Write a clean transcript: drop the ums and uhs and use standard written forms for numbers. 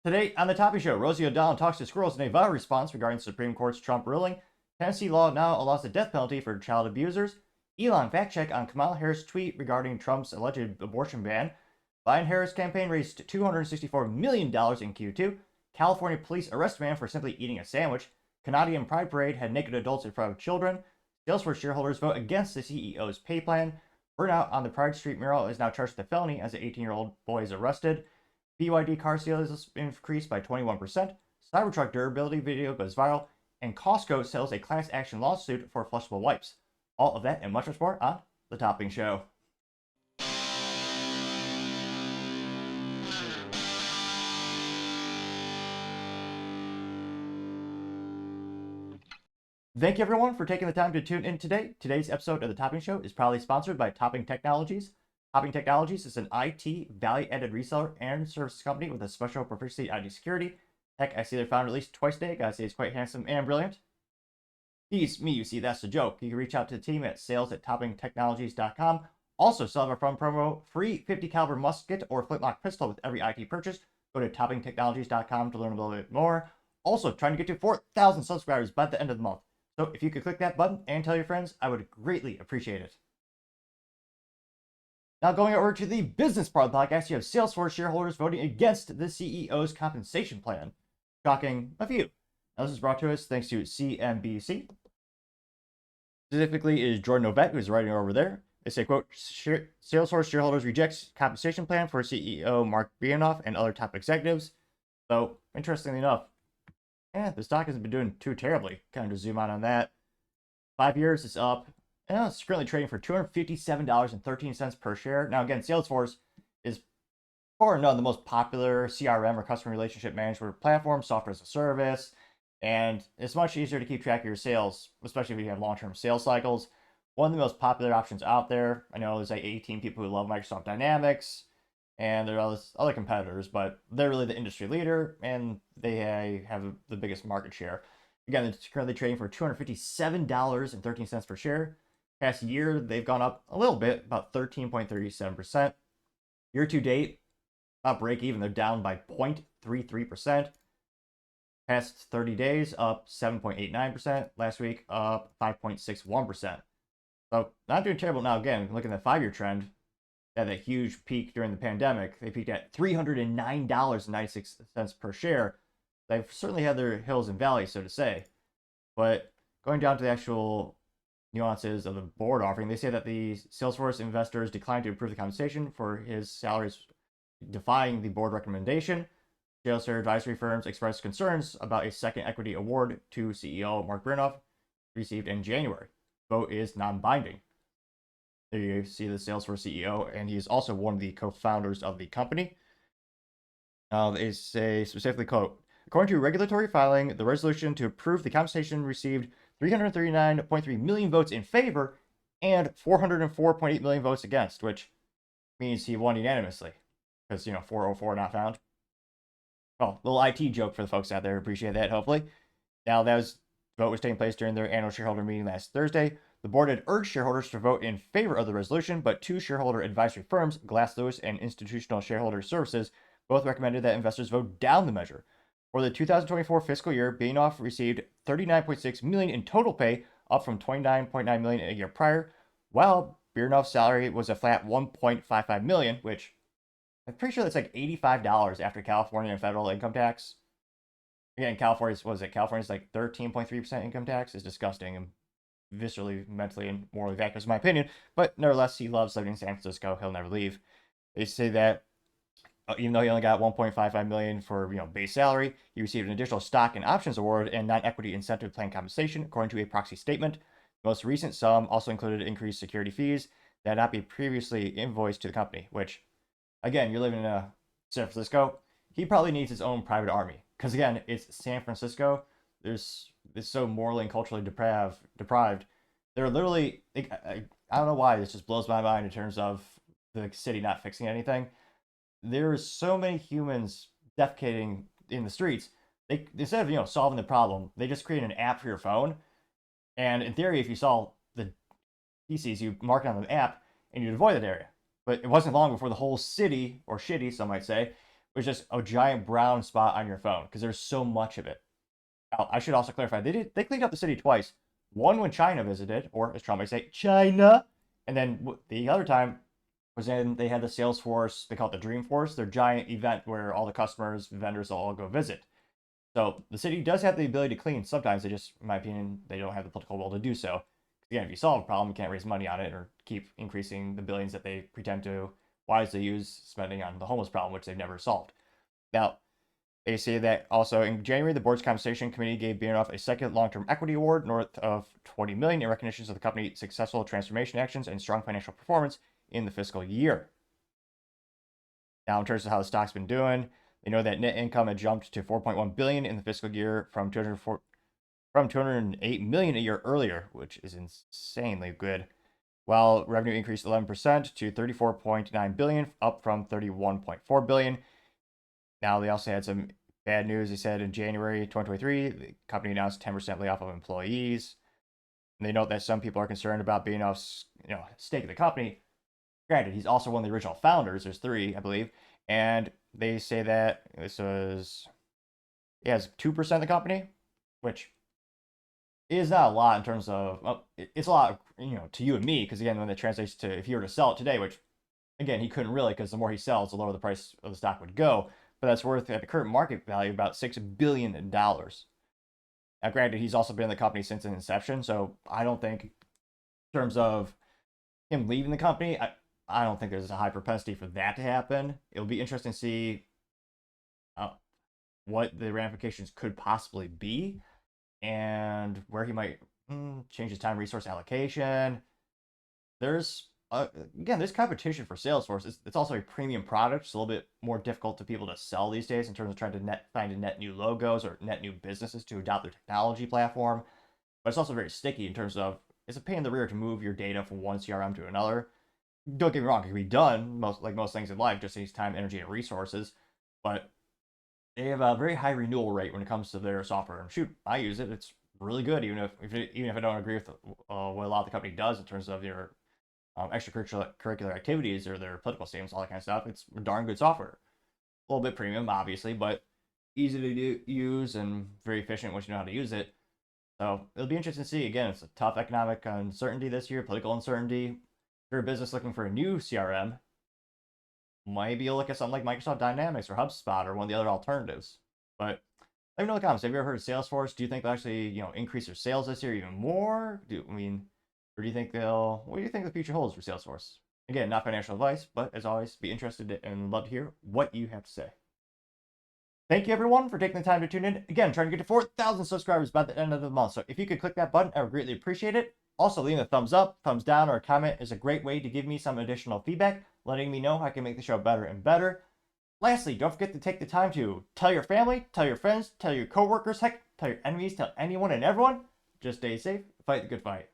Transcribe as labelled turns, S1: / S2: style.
S1: Today on the Topping Show, Rosie O'Donnell talks to squirrels in a viral response regarding the Supreme Court's Trump ruling. Tennessee law now allows the death penalty for child abusers. Elon fact check on Kamala Harris' tweet regarding Trump's alleged abortion ban. Biden-Harris campaign raised $264 million in Q2. California police arrest man for simply eating a sandwich. Canadian Pride Parade had naked adults in front of children. Salesforce shareholders vote against the CEO's pay plan. Burnout on the Pride Street mural is now charged with a felony as an 18-year-old boy is arrested. BYD car sales increased by 21%. Cybertruck durability video goes viral. And Costco sells a class action lawsuit for flushable wipes. All of that and much, much more on The Topping Show. Thank you everyone for taking the time to tune in today. Today's episode of The Topping Show is proudly sponsored by Topping Technologies. Topping Technologies is an IT value-added reseller and services company with a special proficiency in IT security. Heck, I see their founder at least twice a day. Gotta say he's quite handsome and brilliant. He's me, you see, that's the joke. You can reach out to the team at sales@toppingtechnologies.com. Also, sell our fun promo, free 50 caliber musket or flintlock pistol with every IT purchase. Go to toppingtechnologies.com to learn a little bit more. Also, trying to get to 4,000 subscribers by the end of the month. So if you could click that button and tell your friends, I would greatly appreciate it. Now going over to the business part of the podcast, you have Salesforce shareholders voting against the CEO's compensation plan. Shocking a few. Now this is brought to us thanks to CNBC. Specifically is Jordan Ovett, who's writing over there. They say, quote, Salesforce shareholders rejects compensation plan for CEO Mark Bianoff and other top executives. So, interestingly enough, the stock hasn't been doing too terribly. Kind of to zoom out on that. 5 years, it's up. It's currently trading for $257.13 per share. Now, again, Salesforce is far and none the most popular CRM or customer relationship management platform, software as a service, and it's much easier to keep track of your sales, especially if you have long-term sales cycles. One of the most popular options out there, I know there's like 18 people who love Microsoft Dynamics, and there are other competitors, but they're really the industry leader, and they have the biggest market share. Again, it's currently trading for $257.13 per share. Past year, they've gone up a little bit, about 13.37%. Year to date, about break even, they're down by 0.33%. Past 30 days, up 7.89%. Last week, up 5.61%. So not doing terrible. Now again, looking at the 5-year trend, they had that huge peak during the pandemic. They peaked at $309.96 per share. They've certainly had their hills and valleys, so to say. But going down to the actual nuances of the board offering, they say that the Salesforce investors declined to approve the compensation for his salaries, defying the board recommendation. Salesforce advisory firms expressed concerns about a second equity award to CEO Mark Bianoff received in January. Vote is non-binding. There you see the Salesforce CEO, and he's also one of the co-founders of the company. They say specifically, quote, according to regulatory filing, the resolution to approve the compensation received 339.3 million votes in favor and 404.8 million votes against, which means he won unanimously because, 404 not found. Well, little IT joke for the folks out there. Appreciate that, hopefully. Now, vote was taking place during their annual shareholder meeting last Thursday. The board had urged shareholders to vote in favor of the resolution, but two shareholder advisory firms, Glass Lewis and Institutional Shareholder Services, both recommended that investors vote down the measure. For the 2024 fiscal year, Bianoff received $39.6 million in total pay, up from $29.9 million a year prior, while Bianoff's salary was a flat $1.55 million, which I'm pretty sure that's like $85 after California and federal income tax. Again, California's like 13.3% income tax. Is disgusting and viscerally, mentally, and morally vacuous, in my opinion. But nevertheless, he loves living in San Francisco. He'll never leave. They say that even though he only got $1.55 million for base salary, he received an additional stock and options award and non-equity incentive plan compensation, according to a proxy statement. The most recent sum also included increased security fees that had not been previously invoiced to the company, which, again, you're living in San Francisco. He probably needs his own private army. Because, again, it's San Francisco. It's so morally and culturally deprived. They're literally, I don't know why, this just blows my mind in terms of the city not fixing anything. There's so many humans defecating in the streets. They instead of solving the problem, they just create an app for your phone. And in theory, if you saw the feces, you mark it on the app and you'd avoid that area. But it wasn't long before the whole city, or shitty, some might say, was just a giant brown spot on your phone because there's so much of it. Now, I should also clarify, they cleaned up the city twice. One when China visited, or as Trump might say, China. And then the other time was when they had the Salesforce, they call it the Dreamforce, their giant event where all the customers, vendors all go visit. So the city does have the ability to clean. Sometimes they just, in my opinion, they don't have the political will to do so. Again, if you solve a problem, you can't raise money on it or keep increasing the billions that they pretend to wisely use spending on the homeless problem, which they've never solved. Now, they say that also in January, the board's compensation committee gave BNF a second long-term equity award north of $20 million in recognition of the company's successful transformation actions and strong financial performance in the fiscal year. Now, in terms of how the stock's been doing, they know that net income had jumped to $4.1 billion in the fiscal year from $208 million a year earlier, which is insanely good. While revenue increased 11% to $34.9 billion, up from $31.4 billion. Now, they also had some bad news. They said in January 2023, the company announced 10% layoff of employees. And they note that some people are concerned about BNF's stake in the company. Granted, he's also one of the original founders. There's 3, I believe. And they say that he has 2% of the company, which is not a lot in terms of, it's a lot, to you and me, because again, when it translates to, if you were to sell it today, which again, he couldn't really, because the more he sells, the lower the price of the stock would go. But that's worth, at the current market value, about $6 billion. Now, granted, he's also been in the company since its inception, so I don't think, in terms of him leaving the company, I don't think there's a high propensity for that to happen. It'll be interesting to see what the ramifications could possibly be and where he might change his time resource allocation. There's again, there's competition for Salesforce. It's also a premium product. It's a little bit more difficult to people to sell these days in terms of trying to find net new logos or net new businesses to adopt their technology platform. But it's also very sticky in terms of it's a pain in the rear to move your data from one CRM to another. Don't get me wrong, it can be done, like most things in life, just needs time, energy, and resources. But they have a very high renewal rate when it comes to their software. And shoot, I use it. It's really good, even if I don't agree with what a lot of the company does in terms of their extracurricular activities or their political statements, all that kind of stuff. It's darn good software. A little bit premium, obviously, but easy to use and very efficient once you know how to use it. So it'll be interesting to see. Again, it's a tough economic uncertainty this year, political uncertainty. If you're a business looking for a new CRM, maybe you'll look at something like Microsoft Dynamics or HubSpot or one of the other alternatives. But let me know in the comments. Have you ever heard of Salesforce? Do you think they'll actually, increase their sales this year even more? Or do you think what do you think the future holds for Salesforce? Again, not financial advice, but as always, be interested and love to hear what you have to say. Thank you, everyone, for taking the time to tune in. Again, trying to get to 4,000 subscribers by the end of the month. So if you could click that button, I would greatly appreciate it. Also, leaving a thumbs up, thumbs down, or a comment is a great way to give me some additional feedback, letting me know how I can make the show better and better. Lastly, don't forget to take the time to tell your family, tell your friends, tell your coworkers, heck, tell your enemies, tell anyone and everyone. Just stay safe, fight the good fight.